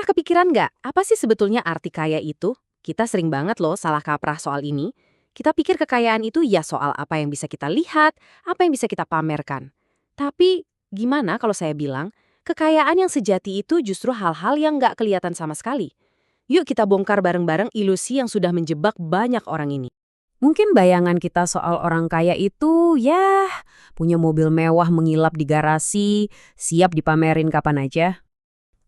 kepikiran nggak, apa sih sebetulnya arti kaya itu? Kita sering banget loh salah kaprah soal ini. Kita pikir kekayaan itu ya soal apa yang bisa kita lihat, apa yang bisa kita pamerkan. Tapi gimana kalau saya bilang, kekayaan yang sejati itu justru hal-hal yang nggak kelihatan sama sekali. Yuk kita bongkar bareng-bareng ilusi yang sudah menjebak banyak orang ini. Mungkin bayangan kita soal orang kaya itu, ya, punya mobil mewah mengilap di garasi, siap dipamerin kapan aja.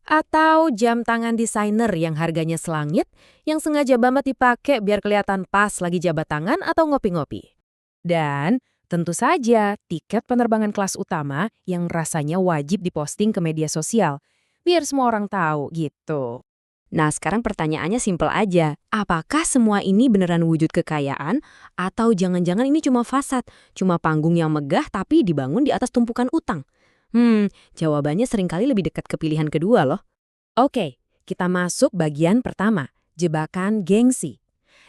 Atau jam tangan desainer yang harganya selangit, yang sengaja banget dipakai biar kelihatan pas lagi jabat tangan atau ngopi-ngopi. Dan tentu saja tiket penerbangan kelas utama yang rasanya wajib diposting ke media sosial, biar semua orang tahu gitu. Nah sekarang pertanyaannya simpel aja, apakah semua ini beneran wujud kekayaan atau jangan-jangan ini cuma fasad, cuma panggung yang megah tapi dibangun di atas tumpukan utang? Jawabannya seringkali lebih dekat ke pilihan kedua loh. Oke, kita masuk bagian pertama, jebakan gengsi.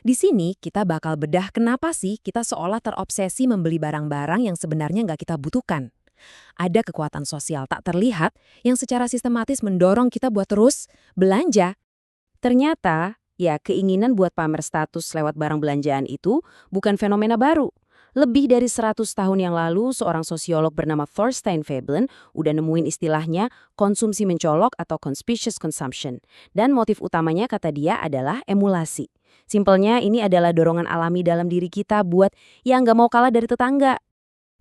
Di sini kita bakal bedah kenapa sih kita seolah terobsesi membeli barang-barang yang sebenarnya nggak kita butuhkan. Ada kekuatan sosial tak terlihat yang secara sistematis mendorong kita buat terus belanja. Ternyata, ya keinginan buat pamer status lewat barang belanjaan itu bukan fenomena baru. Lebih dari 100 tahun yang lalu, seorang sosiolog bernama Thorstein Veblen udah nemuin istilahnya konsumsi mencolok atau conspicuous consumption. Dan motif utamanya kata dia adalah emulasi. Simpelnya ini adalah dorongan alami dalam diri kita buat yang nggak mau kalah dari tetangga.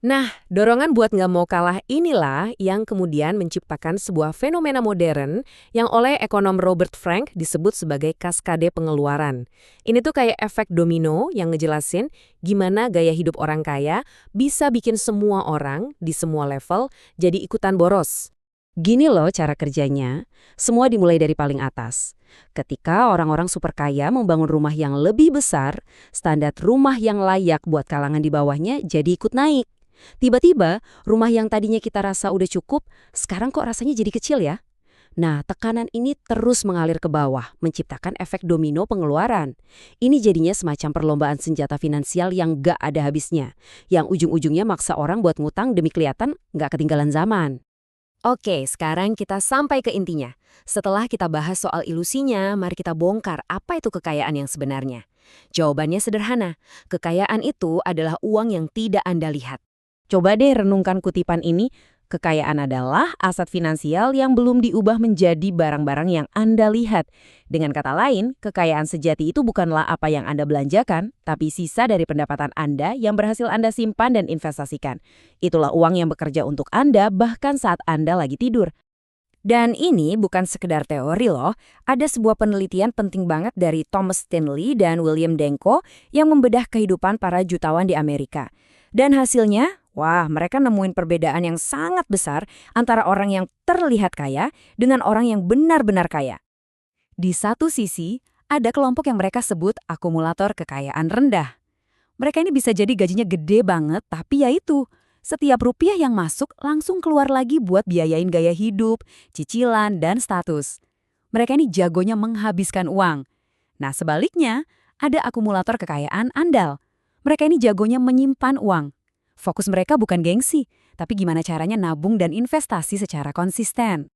Nah, dorongan buat nggak mau kalah inilah yang kemudian menciptakan sebuah fenomena modern yang oleh ekonom Robert Frank disebut sebagai kaskade pengeluaran. Ini tuh kayak efek domino yang ngejelasin gimana gaya hidup orang kaya bisa bikin semua orang di semua level jadi ikutan boros. Gini loh cara kerjanya, semua dimulai dari paling atas. Ketika orang-orang super kaya membangun rumah yang lebih besar, standar rumah yang layak buat kalangan di bawahnya jadi ikut naik. Tiba-tiba, rumah yang tadinya kita rasa udah cukup, sekarang kok rasanya jadi kecil ya? Nah, tekanan ini terus mengalir ke bawah, menciptakan efek domino pengeluaran. Ini jadinya semacam perlombaan senjata finansial yang gak ada habisnya, yang ujung-ujungnya maksa orang buat ngutang demi kelihatan gak ketinggalan zaman. Oke, sekarang kita sampai ke intinya. Setelah kita bahas soal ilusinya, mari kita bongkar apa itu kekayaan yang sebenarnya. Jawabannya sederhana, kekayaan itu adalah uang yang tidak Anda lihat. Coba deh renungkan kutipan ini, kekayaan adalah aset finansial yang belum diubah menjadi barang-barang yang Anda lihat. Dengan kata lain, kekayaan sejati itu bukanlah apa yang Anda belanjakan, tapi sisa dari pendapatan Anda yang berhasil Anda simpan dan investasikan. Itulah uang yang bekerja untuk Anda bahkan saat Anda lagi tidur. Dan ini bukan sekedar teori loh, ada sebuah penelitian penting banget dari Thomas Stanley dan William Denko yang membedah kehidupan para jutawan di Amerika. Dan hasilnya, wah, mereka nemuin perbedaan yang sangat besar antara orang yang terlihat kaya dengan orang yang benar-benar kaya. Di satu sisi, ada kelompok yang mereka sebut akumulator kekayaan rendah. Mereka ini bisa jadi gajinya gede banget, tapi ya itu, setiap rupiah yang masuk langsung keluar lagi buat biayain gaya hidup, cicilan, dan status. Mereka ini jagonya menghabiskan uang. Nah, sebaliknya, ada akumulator kekayaan andal. Mereka ini jagonya menyimpan uang. Fokus mereka bukan gengsi, tapi gimana caranya nabung dan investasi secara konsisten.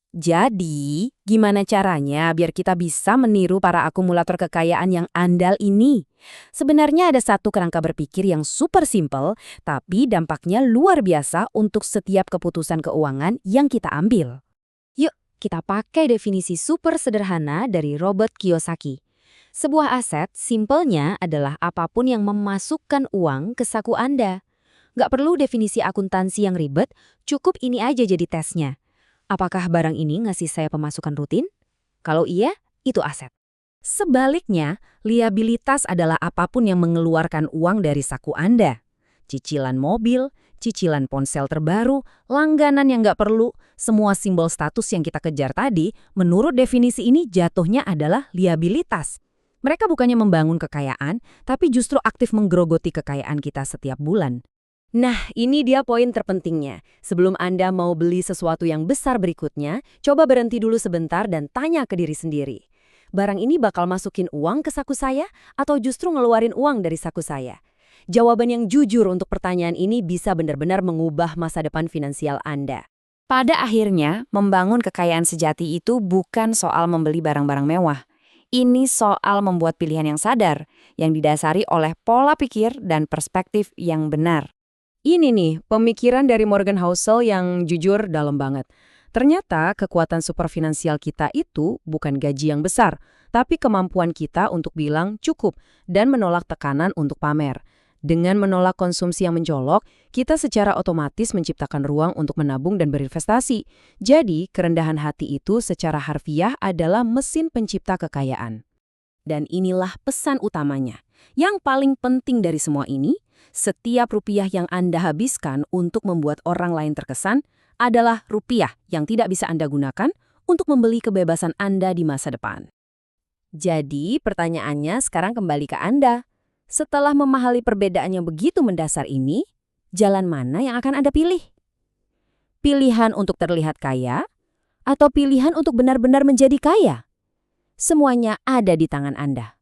Jadi, gimana caranya biar kita bisa meniru para akumulator kekayaan yang andal ini? Sebenarnya ada satu kerangka berpikir yang super simple, tapi dampaknya luar biasa untuk setiap keputusan keuangan yang kita ambil. Yuk, kita pakai definisi super sederhana dari Robert Kiyosaki. Sebuah aset, simpelnya adalah apapun yang memasukkan uang ke saku Anda. Nggak perlu definisi akuntansi yang ribet, cukup ini aja jadi tesnya. Apakah barang ini ngasih saya pemasukan rutin? Kalau iya, itu aset. Sebaliknya, liabilitas adalah apapun yang mengeluarkan uang dari saku Anda. Cicilan mobil, cicilan ponsel terbaru, langganan yang nggak perlu, semua simbol status yang kita kejar tadi, menurut definisi ini jatuhnya adalah liabilitas. Mereka bukannya membangun kekayaan, tapi justru aktif menggerogoti kekayaan kita setiap bulan. Nah, ini dia poin terpentingnya. Sebelum Anda mau beli sesuatu yang besar berikutnya, coba berhenti dulu sebentar dan tanya ke diri sendiri. Barang ini bakal masukin uang ke saku saya atau justru ngeluarin uang dari saku saya? Jawaban yang jujur untuk pertanyaan ini bisa benar-benar mengubah masa depan finansial Anda. Pada akhirnya, membangun kekayaan sejati itu bukan soal membeli barang-barang mewah. Ini soal membuat pilihan yang sadar, yang didasari oleh pola pikir dan perspektif yang benar. Ini nih, pemikiran dari Morgan Housel yang jujur dalam banget. Ternyata kekuatan superfinansial kita itu bukan gaji yang besar, tapi kemampuan kita untuk bilang cukup dan menolak tekanan untuk pamer. Dengan menolak konsumsi yang mencolok, kita secara otomatis menciptakan ruang untuk menabung dan berinvestasi. Jadi, kerendahan hati itu secara harfiah adalah mesin pencipta kekayaan. Dan inilah pesan utamanya. Yang paling penting dari semua ini, setiap rupiah yang Anda habiskan untuk membuat orang lain terkesan adalah rupiah yang tidak bisa Anda gunakan untuk membeli kebebasan Anda di masa depan. Jadi, pertanyaannya sekarang kembali ke Anda. Setelah memahami perbedaan yang begitu mendasar ini, jalan mana yang akan Anda pilih? Pilihan untuk terlihat kaya atau pilihan untuk benar-benar menjadi kaya? Semuanya ada di tangan Anda.